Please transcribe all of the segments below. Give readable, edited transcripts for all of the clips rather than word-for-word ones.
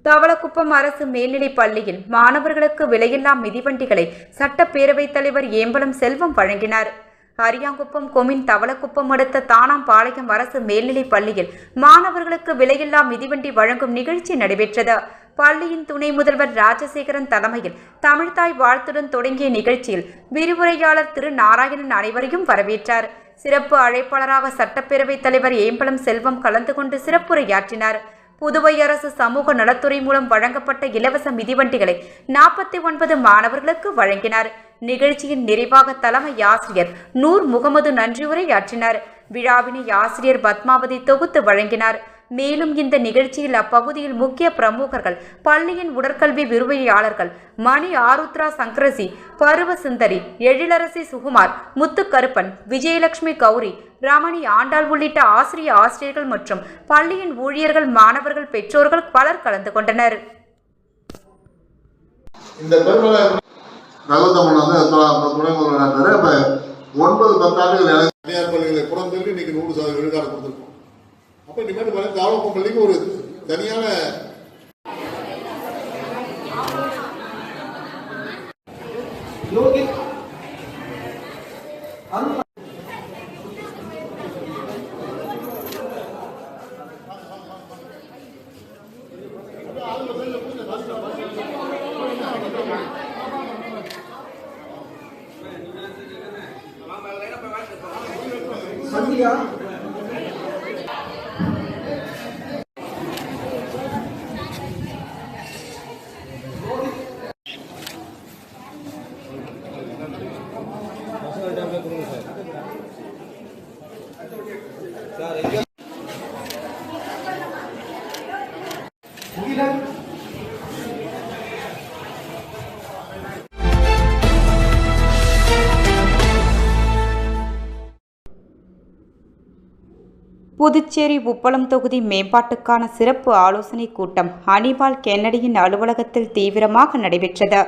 தவளக்குப்பம் அரசு மேல்நிலைப் பள்ளியில் மாணவர்களுக்கு விலையில்லா மிதிவண்டிகளை சட்டப்பேரவைத் தலைவர் ஏம்பலம் செல்வம் வழங்கினார். அரியாங்குப்பம் கொம்யூன் தவளக்குப்பம் அடுத்த தானாம்பாளையம் அரசு மேல்நிலைப் பள்ளியில் மாணவர்களுக்கு விலையில்லா மிதிவண்டி வழங்கும் நிகழ்ச்சி நடைபெற்றது. பள்ளியின் துணை முதல்வர் ராஜசேகரன் தலைமையில் தமிழ்தாய் வாழ்த்துடன் தொடங்கிய நிகழ்ச்சியில் விரிவுரையாளர் திரு நாராயணன் அனைவரையும் வரவேற்றார். சிறப்பு அழைப்பாளராக சட்டப்பேரவைத் தலைவர் ஏம்பலம் செல்வம் கலந்து கொண்டு சிறப்புரையாற்றினார். புதுவை அரசு சமூக நலத்துறை மூலம் வழங்கப்பட்ட இலவச மிதிவண்டிகளை 49 மாணவர்களுக்கு வழங்கினார். நிகழ்ச்சியின் நிறைவாக தலைமை ஆசிரியர் நூர் முகமது நன்றியுரையாற்றினார். விழாவினை ஆசிரியர் பத்மாவதி தொகுத்து வழங்கினார். மேலும் இந்த நிகழ்ச்சியில் அப்பகுதியில் முக்கிய பிரமுகர்கள், பள்ளியின் உடற்கல்வி விரிவுரையாளர்கள் மணி ஆருத்ரா சங்கரசி, பருவ சுந்தரி, எழிலரசி சுகுமார், முத்துக்கருப்பன், விஜயலட்சுமி கௌரி, ரமணி ஆண்டாள் உள்ளிட்ட ஆசிரியர்கள் மற்றும் பள்ளியின் ஊழியர்கள், மாணவர்கள், பெற்றோர்கள் பலர் கலந்து கொண்டனர். இந்த பள்ளிகளை புறந்தள்ளி இன்னைக்கு 100% விழுக்காடு கொடுத்துருக்கோம். அப்ப இனிமேட்டு பாருங்க, தாவளக்குப்பம் பள்ளிக்கு ஒரு தனியான சந்தியா புதுச்சேரி உப்பளம் தொகுதி மேம்பாட்டுக்கான சிறப்பு ஆலோசனை கூட்டம் அனிபால் கென்னடியின் அலுவலகத்தில் தீவிரமாக நடைபெற்றது.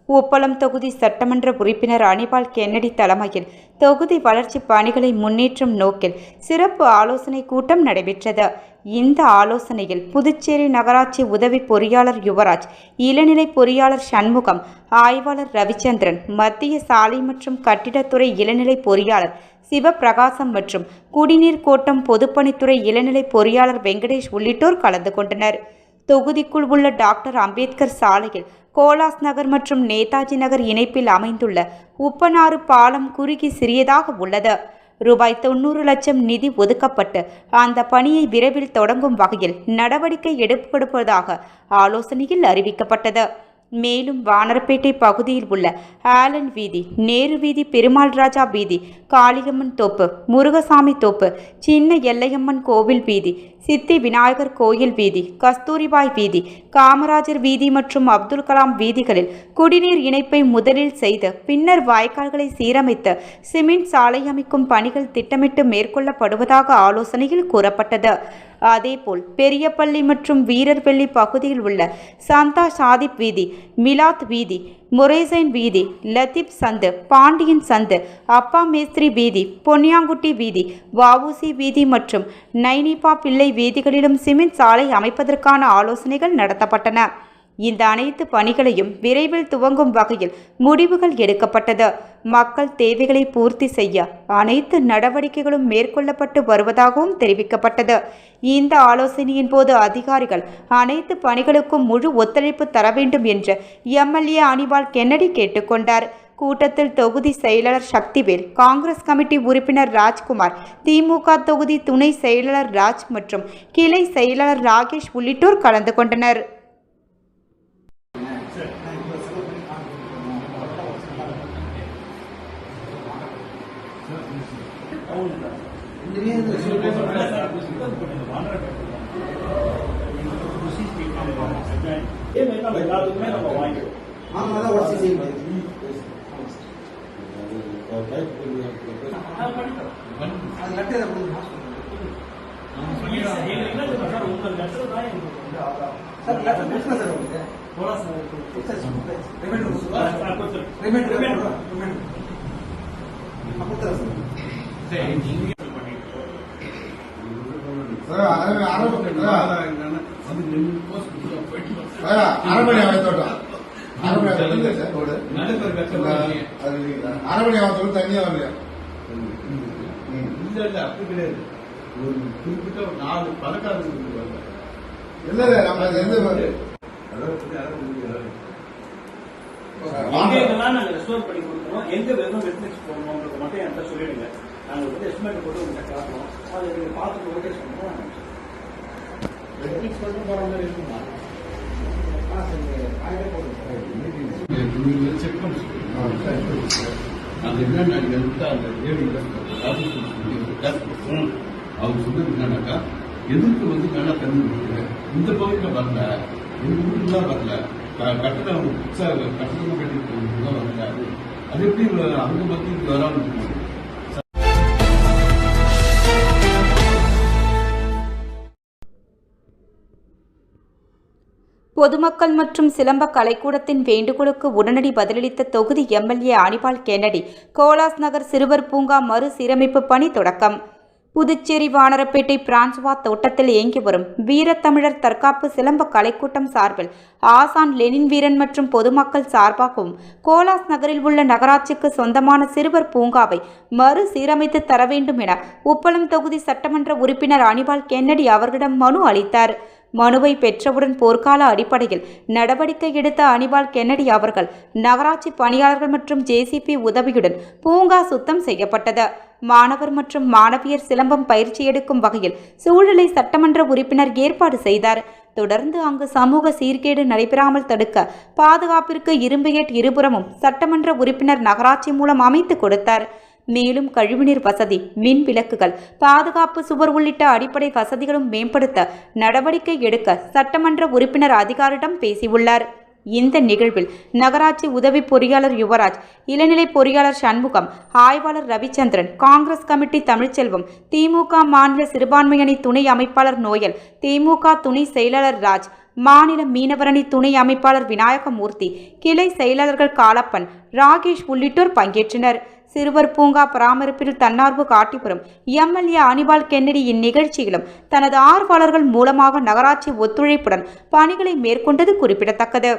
உப்பளம் தொகுதி சட்டமன்ற உறுப்பினர் அனிபால் கென்னடி தலைமையில் தொகுதி வளர்ச்சி பணிகளை முன்னேற்றும் நோக்கில் சிறப்பு ஆலோசனை கூட்டம் நடைபெற்றது. இந்த ஆலோசனையில் புதுச்சேரி நகராட்சி உதவி பொறியாளர் யுவராஜ், இளநிலை பொறியாளர் சண்முகம், ஆய்வாளர் ரவிச்சந்திரன், மத்திய சாலை மற்றும் கட்டிடத்துறை இளநிலை பொறியாளர் சிவபிரகாசம் மற்றும் குடிநீர் கோட்டம் பொதுப்பணித்துறை இளநிலை பொறியாளர் வெங்கடேஷ் உள்ளிட்டோர் கலந்து கொண்டனர். தொகுதிக்குள் உள்ள டாக்டர் அம்பேத்கர் சாலையில் கோலாஸ் நகர் மற்றும் நேதாஜி நகர் இணைப்பில் அமைந்துள்ள உப்பனாறு பாலம் குறுகி சிறியதாக உள்ளது. ரூபாய் 90 லட்சம் நிதி ஒதுக்கப்பட்டு அந்த பணியை விரைவில் தொடங்கும் வகையில் நடவடிக்கை எடுக்கப்படுவதாக ஆலோசனையில் அறிவிக்கப்பட்டது. மேலும் வானரப்பேட்டை பகுதியில் உள்ள ஆலன் வீதி, நேரு வீதி, பெருமாள் ராஜா வீதி, காளியம்மன் தோப்பு, முருகசாமி தோப்பு, சின்ன எல்லையம்மன் கோவில் வீதி, சித்தி விநாயகர் கோயில் வீதி, கஸ்தூரிபாய் வீதி, காமராஜர் வீதி மற்றும் அப்துல் கலாம் வீதிகளில் குடிநீர் இணைப்பை முதலில் செய்து பின்னர் வாய்க்கால்களை சீரமைத்து சிமெண்ட் சாலை அமைக்கும் பணிகள் திட்டமிட்டு மேற்கொள்ளப்படுவதாக ஆலோசனையில் கூறப்பட்டது. அதேபோல் பெரியப்பள்ளி மற்றும் வீரர்வெள்ளி பகுதியில் உள்ள சந்தா சாதிப் வீதி, மிலாத் வீதி, முரேசைன் வீதி, லத்தீப் சந்து, பாண்டியன் சந்து, அப்பா மேஸ்திரி வீதி, பொன்னியாங்குட்டி வீதி, வஉசி வீதி மற்றும் நைனிபா பிள்ளை வீதிகளிலும் சிமெண்ட் சாலை அமைப்பதற்கான ஆலோசனைகள் நடத்தப்பட்டன. இந்த அனைத்து பணிகளையும் விரைவில் துவங்கும் வகையில் முடிவுகள் எடுக்கப்பட்டது. மக்கள் தேவைகளை பூர்த்தி செய்ய அனைத்து நடவடிக்கைகளும் மேற்கொள்ளப்பட்டு வருவதாகவும் தெரிவிக்கப்பட்டது. இந்த ஆலோசனையின் போது அதிகாரிகள் அனைத்து பணிகளுக்கும் முழு ஒத்துழைப்பு தர வேண்டும் என்று எம்எல்ஏ அனிபால் கென்னடி கேட்டுக்கொண்டார். கூட்டத்தில் தொகுதி செயலாளர் சக்திவேல், காங்கிரஸ் கமிட்டி உறுப்பினர் ராஜ்குமார், திமுக தொகுதி துணை செயலாளர் ராஜ் மற்றும் கிளை செயலாளர் ராகேஷ் உள்ளிட்டோர் கலந்து கொண்டனர். அது அரபணி ஆவத்தோட்டம் அரபணி ஆவத்தோட்டம் சார் ரோடு அரபணி ஆவத்தோட்டம் தண்ணியா வரலையா இல்ல அப்படி கிடையாது. ஒரு குறிப்பிட்ட 4 பணக்காரங்க இல்ல இல்ல நம்ம எந்த எங்கெங்கெல்லாம் நாங்க ரெஸ்டோர் பண்ணி கொடுக்கணும், எங்க வெறும் வெட்னஸ் போடணும்ன்றது மட்டும் என்கிட்ட சொல்லிடுங்க. நாங்க வந்து எஸ்டிமேட் போட்டு உங்கள்கிட்ட காட்டுறோம். அதை நீங்க பார்த்து நோட்டீஸ் பண்ணுவோம். வெட்னஸ் மட்டும் போற மாதிரி இருக்குமா? செக் பண்ணி அது என்னன்னா அந்த அவங்க சொன்னது என்னன்னாக்கா எதிர்ப்பு வந்து நல்லா தண்ணி கொடுக்குது. இந்த பகுதியில் வரல, எங்க ஊருக்குலாம் வரல, கட்டணம் கட்டணம் கட்டிட்டு வரல. அது எப்படி அந்த மத்தியில் வராமல் இருக்கும்? பொதுமக்கள் மற்றும் சிலம்ப கலைக்கூடத்தின் வேண்டுகோளுக்கு உடனடி பதிலளித்த தொகுதி எம்எல்ஏ அனிபால் கென்னடி கோலாஸ் நகர் சிறுவர் பூங்கா மறுசீரமைப்பு பணி தொடக்கம். புதுச்சேரி வானரப்பேட்டை பிரான்சுவா தோட்டத்தில் இயங்கி வரும் வீரத்தமிழர் தற்காப்பு சிலம்ப கலைக்கூட்டம் சார்பில் ஆசான் லெனின் வீரன் மற்றும் பொதுமக்கள் சார்பாகவும் கோலாஸ் நகரில் உள்ள நகராட்சிக்கு சொந்தமான சிறுவர் பூங்காவை மறுசீரமைத்து தர வேண்டும் என உப்பளம் தொகுதி சட்டமன்ற உறுப்பினர் அனிபால் கென்னடி அவர்களிடம் மனு அளித்தார். மனுவை பெற்றவுடன் போர்க்கால அடிப்படையில் நடவடிக்கை எடுத்த அனிபால் கென்னடி அவர்கள் நகராட்சி பணியாளர்கள் மற்றும் ஜேசிபி உதவியுடன் பூங்கா சுத்தம் செய்யப்பட்டது. மாணவர் மற்றும் மாணவியர் சிலம்பம் பயிற்சி எடுக்கும் வகையில் சூழலை சட்டமன்ற உறுப்பினர் ஏற்பாடு செய்தார். தொடர்ந்து அங்கு சமூக சீர்கேடு நடைபெறாமல் தடுக்க பாதுகாப்பிற்கு இரும்பு கேட் இருபுறமும் சட்டமன்ற உறுப்பினர் நகராட்சி மூலம் அமைத்து கொடுத்தார். மேலும் கழிவுநீர் வசதி, மின் விளக்குகள், பாதுகாப்பு சுவர் உள்ளிட்ட அடிப்படை வசதிகளும் மேம்படுத்த நடவடிக்கை எடுக்க சட்டமன்ற உறுப்பினர் அதிகாரிடம் பேசியுள்ளார். இந்த நிகழ்வில் நகராட்சி உதவி பொறியாளர் யுவராஜ், இளநிலை பொறியாளர் சண்முகம், ஆய்வாளர் ரவிச்சந்திரன், காங்கிரஸ் கமிட்டி தமிழ்ச்செல்வம், திமுக மாநில சிறுபான்மை அணி துணை அமைப்பாளர் நோயல், திமுக துணை செயலாளர் ராஜ், மாநில மீனவரணி துணை அமைப்பாளர் விநாயகமூர்த்தி, கிளை செயலாளர்கள் காலப்பன், ராகேஷ் உள்ளிட்டோர் பங்கேற்றனர். சிறுவர் பூங்கா பராமரிப்பில் தன்னார்வ காட்டி வரும் எம்எல்ஏ அனிபால் கென்னடி இந்நிகழ்ச்சியிலும் தனது ஆர்வலர்கள் மூலமாக நகராட்சி ஒத்துழைப்புடன் பணிகளை மேற்கொண்டது குறிப்பிடத்தக்கது.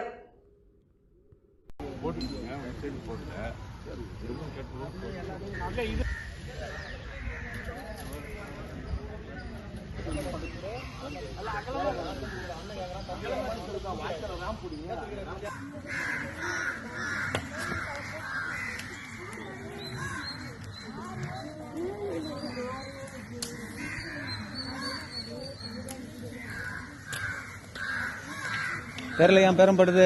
தெரியல ஏன் பெறப்படுது.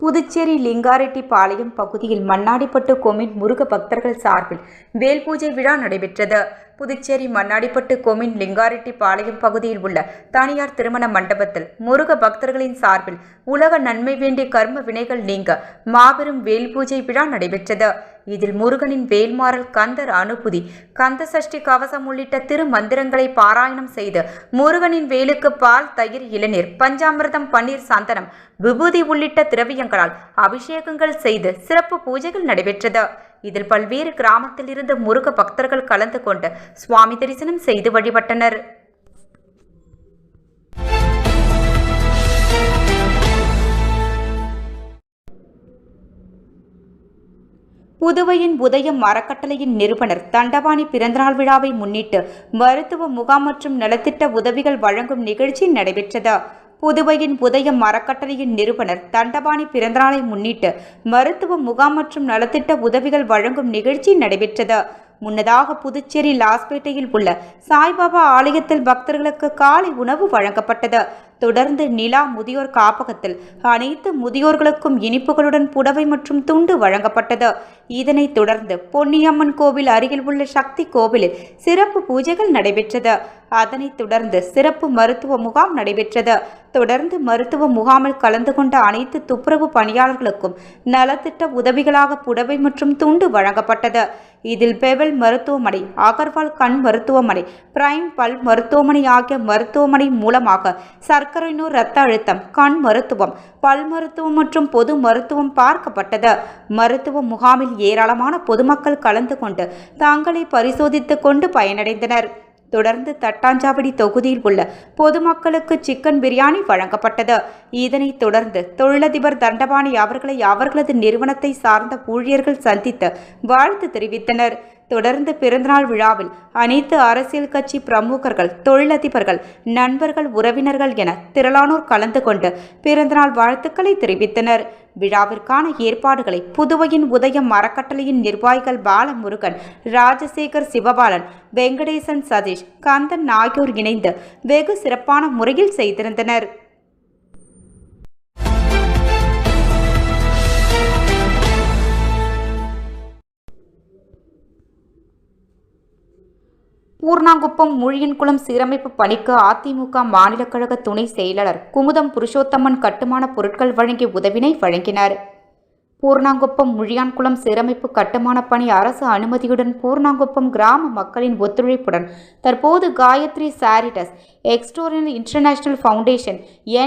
புதுச்சேரி லிங்காரெட்டிப்பாளையம் பகுதியில் மண்ணாடிப்பட்டு கோமின் முருக பக்தர்கள் சார்பில் வேல் பூஜை விழா நடைபெற்றது. புதுச்சேரி மண்ணாடிப்பட்டு கோமின் லிங்காரெட்டிப்பாளையம் பகுதியில் உள்ள தனியார் திருமண மண்டபத்தில் முருக பக்தர்களின் சார்பில் உலக நன்மை வேண்டிய கர்ம வினைகள் நீங்க மாபெரும் வேல் பூஜை விழா நடைபெற்றது. இதில் முருகனின் வேல்மாறல், கந்தர் அனுபூதி, கந்த சஷ்டி கவசம் உள்ளிட்ட திருமந்திரங்களை பாராயணம் செய்து முருகனின் வேலுக்கு பால், தயிர், இளநீர், பஞ்சாமிர்தம், பன்னீர், சந்தனம், விபூதி உள்ளிட்ட திரவியங்களால் அபிஷேகங்கள் செய்து சிறப்பு பூஜைகள் நடைபெற்றது. இதில் பல்வேறு கிராமத்தில் இருந்து முருக பக்தர்கள் கலந்து கொண்டு சுவாமி தரிசனம் செய்து வழிபட்டனர். புதுவையின் உதயம் அறக்கட்டளையின் நிறுவனர் தண்டபாணி பிறந்தநாள் விழாவை முன்னிட்டு மருத்துவ முகாம் மற்றும் நலத்திட்ட உதவிகள் வழங்கும் நிகழ்ச்சி நடைபெற்றது. புதுவையின் உதயம் அறக்கட்டளையின் நிறுவனர் தண்டபாணி பிறந்தநாளை முன்னிட்டு மருத்துவ முகாம் மற்றும் நலத்திட்ட உதவிகள் வழங்கும் நிகழ்ச்சி நடைபெற்றது. முன்னதாக புதுச்சேரி லாஸ்பேட்டையில் உள்ள சாய்பாபா ஆலயத்தில் பக்தர்களுக்கு காலை உணவு வழங்கப்பட்டது. தொடர்ந்து நிலா முதியோர் காப்பகத்தில் அனைத்து முதியோர்களுக்கும் இனிப்புகளுடன் புடவை மற்றும் துண்டு வழங்கப்பட்டது. இதனைத் தொடர்ந்து பொன்னியம்மன் கோவில் அருகில் உள்ள சக்தி கோவிலில் சிறப்பு பூஜைகள் நடைபெற்றது. அதனைத் தொடர்ந்து சிறப்பு மருத்துவ முகாம் நடைபெற்றது. தொடர்ந்து மருத்துவ முகாமில் கலந்து கொண்ட அனைத்து துப்புரவு பணியாளர்களுக்கும் நலத்திட்ட உதவிகளாக புடவை மற்றும் துண்டு வழங்கப்பட்டது. இதில் பெவல் மருத்துவமனை, அகர்வால் கண் மருத்துவமனை, பிரைம் பல் மருத்துவமனை ஆகிய மருத்துவமனை மூலமாக சர்க்கரை நோய், இரத்த அழுத்தம், கண் மருத்துவம், பல் மருத்துவம் மற்றும் பொது மருத்துவம் பார்க்கப்பட்டது. மருத்துவ முகாமில் ஏராளமான பொதுமக்கள் கலந்து கொண்டு தங்களை பரிசோதித்துக் கொண்டு பயனடைந்தனர். தொடர்ந்து தட்டாஞ்சாவடி தொகுதியில் உள்ள பொதுமக்களுக்கு சிக்கன் பிரியாணி வழங்கப்பட்டது. இதனைத் தொடர்ந்து தொழிலதிபர் தண்டபாணி அவர்களை அவர்களது நிறுவனத்தை சார்ந்த ஊழியர்கள் சந்தித்து வாழ்த்து தெரிவித்தனர். தொடர்ந்து பிறந்தநாள் விழாவில் அனைத்து அரசியல் கட்சி பிரமுகர்கள், தொழிலதிபர்கள், நண்பர்கள், உறவினர்கள் என திரளானோர் கலந்து கொண்டு பிறந்தநாள் வாழ்த்துக்களை தெரிவித்தனர். விழாவிற்கான ஏற்பாடுகளை புதுவையின் உதயம் அறக்கட்டளையின் நிர்வாகிகள் பாலமுருகன், ராஜசேகர், சிவபாலன், வெங்கடேசன், சதீஷ், கந்தன் ஆகியோர் இணைந்து வெகு சிறப்பான முறையில் செய்திருந்தனர். பூர்ணாங்குப்பம் மூழியன்குளம் சீரமைப்பு பணிக்கு அதிமுக மாநில கழக துணை செயலாளர் குமுதம் புருஷோத்தமன் கட்டுமான பொருட்கள் வழங்கி உதவினை வழங்கினார். பூர்ணாங்குப்பம் முழியான்குளம் சீரமைப்பு கட்டுமான பணி அரசு அனுமதியுடன் பூர்ணாங்குப்பம் கிராம மக்களின் ஒத்துழைப்புடன் தற்போது காயத்ரி சாரிட்டஸ், எக்ஸ்டோரியல் இன்டர்நேஷனல் ஃபவுண்டேஷன்,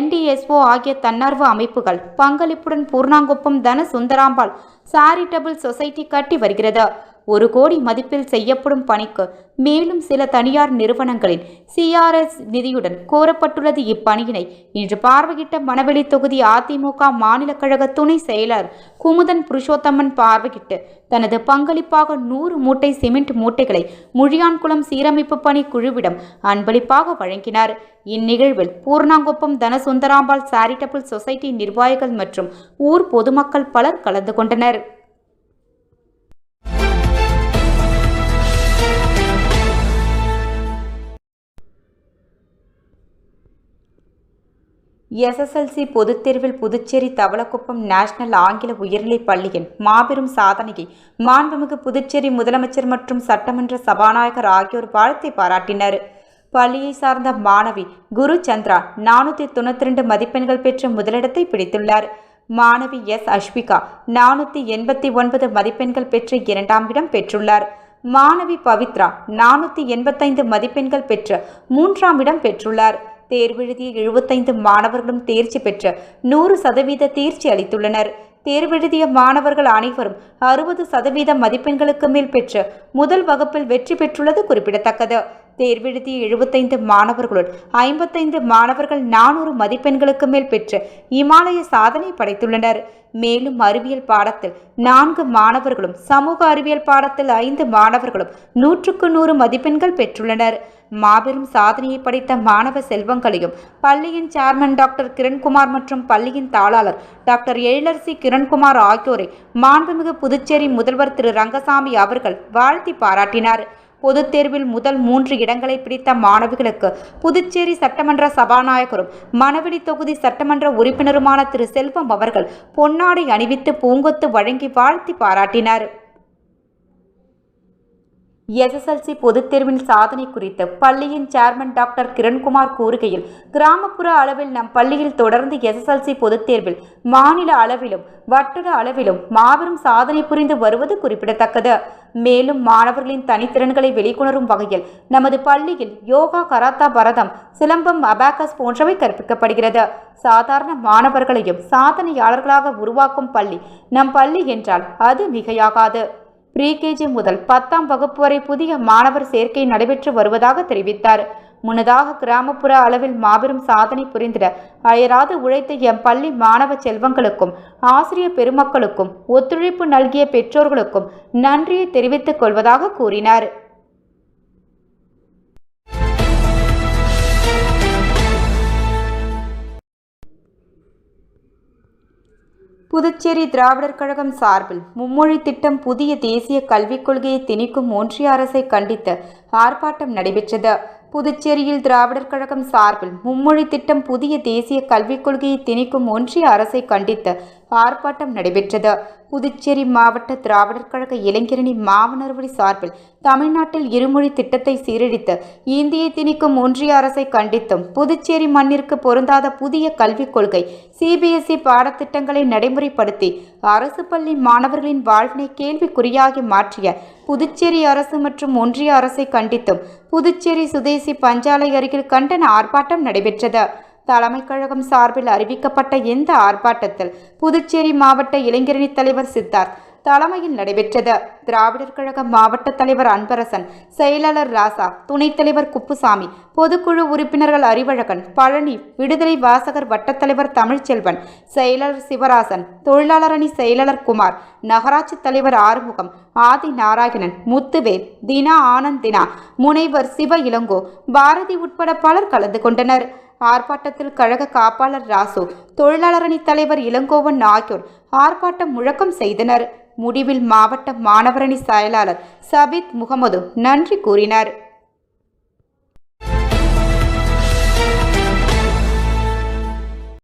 NDSO ஆகிய தன்னார்வ அமைப்புகள் பங்களிப்புடன் பூர்ணாங்குப்பம் தன சுந்தராம்பாள் சாரிட்டபிள் சொசைட்டி கட்டி வருகிறது. 1 கோடி மதிப்பில் செய்யப்படும் பணிக்கு மேலும் சில தனியார் நிறுவனங்களின் CRS நிதியுடன் கோரப்பட்டுள்ளது. இப்பணியினை இன்று பார்வையிட்ட மணவெளி தொகுதி அதிமுக மாநில கழக துணை செயலர் குமுதன் புருஷோத்தமன் பார்வையிட்டு தனது பங்களிப்பாக 100 மூட்டை சிமெண்ட் மூட்டைகளை முழியான்குளம் சீரமைப்பு பணி குழுவிடம் அன்பளிப்பாக வழங்கினார். இந்நிகழ்வில் பூர்ணாங்குப்பம் தனசுந்தராம்பாள் சாரிட்டபிள் சொசைட்டி நிர்வாகிகள் மற்றும் ஊர் பொதுமக்கள் பலர் கலந்து கொண்டனர். SSLC பொதுத் தேர்வில் புதுச்சேரி தவளக்குப்பம் நேஷனல் ஆங்கில உயர்நிலைப் பள்ளியின் மாபெரும் சாதனையை மாண்புமிகு புதுச்சேரி முதலமைச்சர் மற்றும் சட்டமன்ற சபாநாயகர் ஆகியோர் வாழ்த்தை பாராட்டினர். பள்ளியை சார்ந்த மாணவி குரு சந்திரா 492 மதிப்பெண்கள் பெற்ற முதலிடத்தை பிடித்துள்ளார். மாணவி S. அஷ்விகா 489 மதிப்பெண்கள் பெற்று 2ஆம் இடம் பெற்றுள்ளார். மாணவி பவித்ரா 485 மதிப்பெண்கள் பெற்று 3ஆம் இடம் பெற்றுள்ளார். தேர்வெழுதிய 75 மாணவர்களும் தேர்ச்சி பெற்று 100% தேர்ச்சி அளித்துள்ளனர். தேர்வெழுதிய மாணவர்கள் அனைவரும் 60% மதிப்பெண்களுக்கு மேல் பெற்று முதல் வகுப்பில் வெற்றி பெற்றுள்ளது குறிப்பிடத்தக்கது. தேர்வெழுதிய 75 மாணவர்களுள் 55 மாணவர்கள் 400 மதிப்பெண்களுக்கு மேல் பெற்று இமாலய சாதனை படைத்துள்ளனர். மேலும் அறிவியல் பாடத்தில் 4 மாணவர்களும், சமூக அறிவியல் பாடத்தில் 5 மாணவர்களும் 100க்கு 100 மதிப்பெண்கள் பெற்றுள்ளனர். மாபெரும் சாதனையை படைத்த மாணவ செல்வங்களையும் பள்ளியின் சேர்மன் டாக்டர் கிரண்குமார் மற்றும் பள்ளியின் தாளாளர் டாக்டர் எழிலரசி கிரண்குமார் ஆகியோரை மாண்புமிகு புதுச்சேரி முதல்வர் திரு ரங்கசாமி அவர்கள் வாழ்த்தி பாராட்டினார். பொதுத் தேர்வில் முதல் 3 இடங்களை பிடித்த மாணவிகளுக்கு புதுச்சேரி சட்டமன்ற சபாநாயகரும் மணவெளி தொகுதி சட்டமன்ற உறுப்பினருமான திரு செல்வம் அவர்கள் பொன்னாடை அணிவித்து பூங்கொத்து வழங்கி வாழ்த்தி பாராட்டினார். SSLC பொதுத் தேர்வின் சாதனை குறித்து பள்ளியின் சேர்மன் டாக்டர் கிரண்குமார் கூறுகையில், கிராமப்புற அளவில் நம் பள்ளியில் தொடர்ந்து SSLC பொதுத் தேர்வில் மாநில அளவிலும் வட்டார அளவிலும் மாபெரும் சாதனை புரிந்து வருவது குறிப்பிடத்தக்கது. மேலும் மாணவர்களின் தனித்திறன்களை வெளிக்கொணரும் வகையில் நமது பள்ளியில் யோகா, கராத்தா, பரதம், சிலம்பம், அபாக்கஸ் போன்றவை கற்பிக்கப்படுகிறது. சாதாரண மாணவர்களையும் சாதனையாளர்களாக உருவாக்கும் பள்ளி நம் பள்ளி என்றால் அது மிகையாகாது. ப்ரீ-KG முதல் 10ஆம் வகுப்பு வரை புதிய மாணவர் சேர்க்கை நடைபெற்று வருவதாக தெரிவித்தார். முன்னதாக கிராமப்புற அளவில் மாபெரும் சாதனை புரிந்திட அயராது உழைத்த எம் பள்ளி மாணவ செல்வங்களுக்கும் ஆசிரியர் பெருமக்களுக்கும் ஒத்துழைப்பு நல்கிய பெற்றோர்களுக்கும் நன்றியை தெரிவித்துக் கொள்வதாக கூறினார். புதுச்சேரி திராவிடர் கழகம் சார்பில் மும்மொழி திட்டம் புதிய தேசிய கல்விக் கொள்கையை திணிக்கும் ஒன்றிய அரசை கண்டித்து ஆர்ப்பாட்டம் நடைபெற்றது. புதுச்சேரியில் திராவிடர் கழகம் சார்பில் மும்மொழி திட்டம் புதிய தேசிய கல்விக் கொள்கையை திணிக்கும் ஒன்றிய அரசை கண்டித்து ஆர்ப்பாட்டம் நடைபெற்றது. புதுச்சேரி மாவட்ட திராவிடர் கழக இளைஞரணி மாவனர்வழி சார்பில் தமிழ்நாட்டில் இருமொழி திட்டத்தை சீரழித்து இந்தியை திணிக்கும் ஒன்றிய அரசை கண்டித்தும் புதுச்சேரி மண்ணிற்கு பொருந்தாத புதிய கல்விக் கொள்கை CBSE பாடத்திட்டங்களை நடைமுறைப்படுத்தி அரசு பள்ளி மாணவர்களின் வாழ்வினை கேள்விக்குறியாகி மாற்றிய புதுச்சேரி அரசு மற்றும் ஒன்றிய அரசை கண்டித்தும் புதுச்சேரி சுதேசி பஞ்சாலை அருகில் கண்டன ஆர்ப்பாட்டம் நடைபெற்றது. தலைமை கழகம் சார்பில் அறிவிக்கப்பட்ட இந்த ஆர்ப்பாட்டத்தில் புதுச்சேரி மாவட்ட இளைஞரணி தலைவர் சித்தார்த் தலைமையில் நடைபெற்றது. திராவிடர் கழக மாவட்ட தலைவர் அன்பரசன், செயலாளர் ராசா, துணைத் தலைவர் குப்புசாமி, பொதுக்குழு உறுப்பினர்கள் அறிவழகன், பழனி, விடுதலை வாசகர் வட்டத்தலைவர் தமிழ்ச்செல்வன், செயலாளர் சிவராசன், தொழிலாளர் அணி செயலாளர் குமார், நகராட்சி தலைவர் ஆறுமுகம், ஆதி நாராயணன், முத்துவேல், தினா ஆனந்த், தினா முனைவர் சிவ இளங்கோ, பாரதி உட்பட பலர் கலந்து கொண்டனர். ஆர்ப்பாட்டத்தில் கழக காப்பாளர் ராசு, தொழிலாளர் அணி தலைவர் இளங்கோவன் ஆகியோர் ஆர்ப்பாட்டம் முழக்கம் செய்தனர். முடிவில் மாவட்ட மாணவரணி செயலாளர் சபீத் முகமது நன்றி கூறினார்.